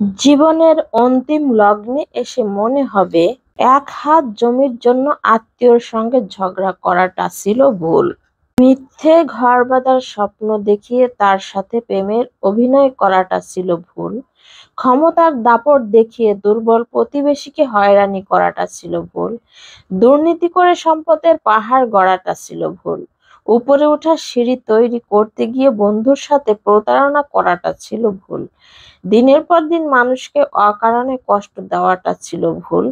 জীবনের অন্তিম লগ্নে এসে মনে হবে, এক হাত জমির জন্য আত্মীয়র সঙ্গে ঝগড়া করাটা ছিল ভুল। মিথ্যে ঘর বাঁধার স্বপ্ন দেখিয়ে তার সাথে প্রেমের অভিনয় করাটা ছিল ভুল। ক্ষমতার দাপট দেখিয়ে দুর্বল প্রতিবেশীকে হয়রানি করাটা ছিল ভুল। দুর্নীতি করে সম্পদের পাহাড় গড়াটা ছিল ভুল। উপরে ওঠার সিঁড়ি তৈরি করতে গিয়ে বন্ধুর সাথে প্রতারণা করাটা ছিল ভুল। দিনের পর দিন মানুষকে অকারণে কষ্ট দেওয়াটা ছিল ভুল।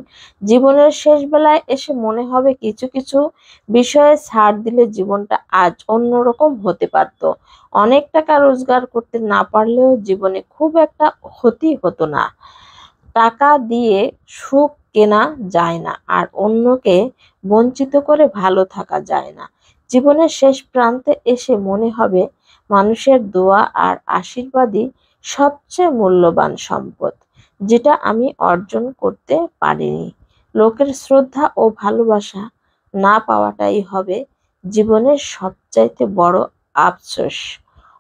জীবনের শেষ বেলায় এসে মনে হবে, কিছু কিছু বিষয়ে ছাড় দিলে জীবনটা আজ অন্যরকম হতে পারত। অনেক টাকা রোজগার করতে না পারলেও জীবনে খুব একটা ক্ষতি হতো না। টাকা দিয়ে সুখ কেনা যায় না, আর অন্যকে বঞ্চিত করে ভালো থাকা যায় না। জীবনের শেষ প্রান্তে এসে মনে হবে, মানুষের দোয়া আর আশীর্বাদই সবচেয়ে মূল্যবান সম্পদ, যেটা আমি অর্জন করতে পারিনি। লোকের শ্রদ্ধা ও ভালোবাসা না পাওয়াটাই হবে জীবনের সবচাইতে বড় আফসোস।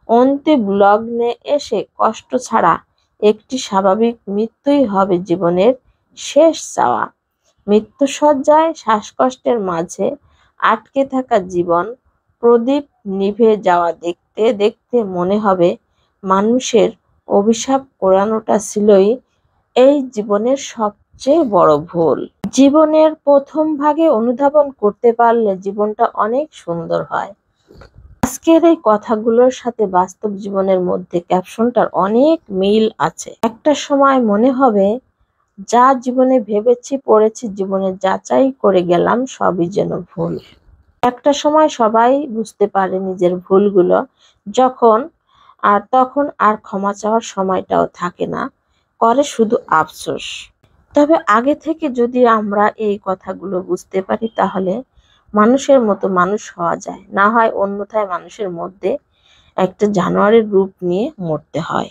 অন্তিম লগ্নে এসে কষ্ট ছাড়া একটি স্বাভাবিক মৃত্যুই হবে জীবনের শেষ চাওয়া। মৃত্যুশয্যায় শ্বাসকষ্টের মাঝে আটকে থাকা জীবন প্রদীপ নিভে যাওয়া দেখতে দেখতে মনে হবে, মানুষের অভিশাপ কোরানোটা ছিলই এই জীবনের সবচেয়ে বড় ভুল। জীবনের প্রথম ভাগে অনুধাবন করতে পারলে জীবনটা অনেক সুন্দর হয়। আজকের এই কথাগুলোর সাথে বাস্তব জীবনের মধ্যে ক্যাপশনটার অনেক মিল আছে। একটা সময় মনে হবে, যা জীবনে ভেবেছি পড়েছি জীবনে যাচাই করে গেলাম সবই যেন ভুল। একটা সময় সবাই বুঝতে পারে নিজের ভুলগুলো, তখন আর ক্ষমা চাওয়ার সময়টাও থাকে না, করে শুধু আফসোস। তবে আগে থেকে যদি আমরা এই কথাগুলো বুঝতে পারি, তাহলে মানুষের মতো মানুষ হওয়া যায়, না হয় অন্যথায় মানুষের মধ্যে একটা জানোয়ারের রূপ নিয়ে মরতে হয়।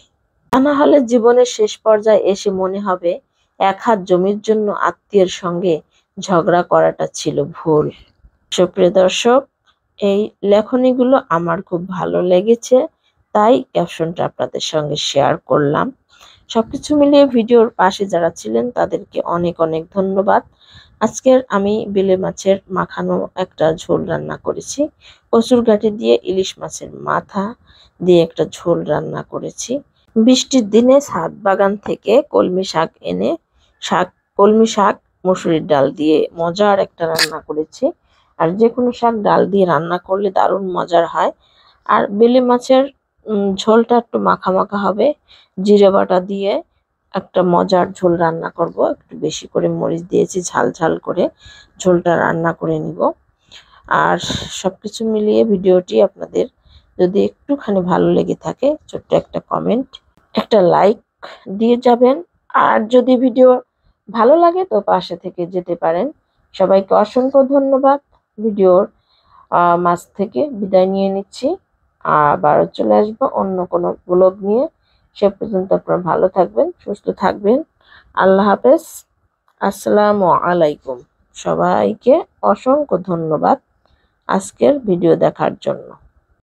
তা না হলে জীবনের শেষ পর্যায়ে এসে মনে হবে, এক হাত জমির জন্য আত্মীয়ের সঙ্গে ঝগড়া করাটা ছিল ভুল। সুপ্রিয় দর্শক, এই লেখনীগুলো আমার খুব ভালো লেগেছে, তাই ক্যাপশনটা আপনাদের সঙ্গে শেয়ার করলাম। সবকিছু মিলিয়ে ভিডিওর পাশে যারা ছিলেন তাদেরকে অনেক অনেক ধন্যবাদ। আজকের আমি বেলে মাছের মাখানো একটা ঝোল রান্না করেছি। কচুর গাঁটি দিয়ে ইলিশ মাছের মাথা দিয়ে একটা ঝোল রান্না করেছি। বৃষ্টির দিনে ছাদ বাগান থেকে কলমি শাক এনে কলমি শাক মসুরির ডাল দিয়ে মজার একটা রান্না করেছি। আর যে কোনো শাক ডাল দিয়ে রান্না করলে দারুণ মজার হয়। আর বেলে মাছের ঝোলটা একটু মাখা মাখা হবে, জিরে বাটা দিয়ে একটা মজার ঝোল রান্না করব। একটু বেশি করে মরিচ দিয়েছি, ঝাল ঝাল করে ঝোলটা রান্না করে নিব। আর সবকিছু মিলিয়ে ভিডিওটি আপনাদের যদি একটুখানি ভালো লেগে থাকে, ছোট্ট একটা কমেন্ট, একটা লাইক দিয়ে যাবেন। আর যদি ভিডিও ভালো লাগে তো পাশে থেকে যেতে পারেন। সবাইকে অসংখ্য ধন্যবাদ। ভিডিওর মাঝ থেকে বিদায় নিয়ে নিচ্ছি, আবারও চলে আসবো অন্য কোনো ব্লগ নিয়ে। সে পর্যন্ত আপনারা ভালো থাকবেন, সুস্থ থাকবেন। আল্লাহ হাফেজ। আসসালামু আলাইকুম। সবাইকে অসংখ্য ধন্যবাদ আজকের ভিডিও দেখার জন্য।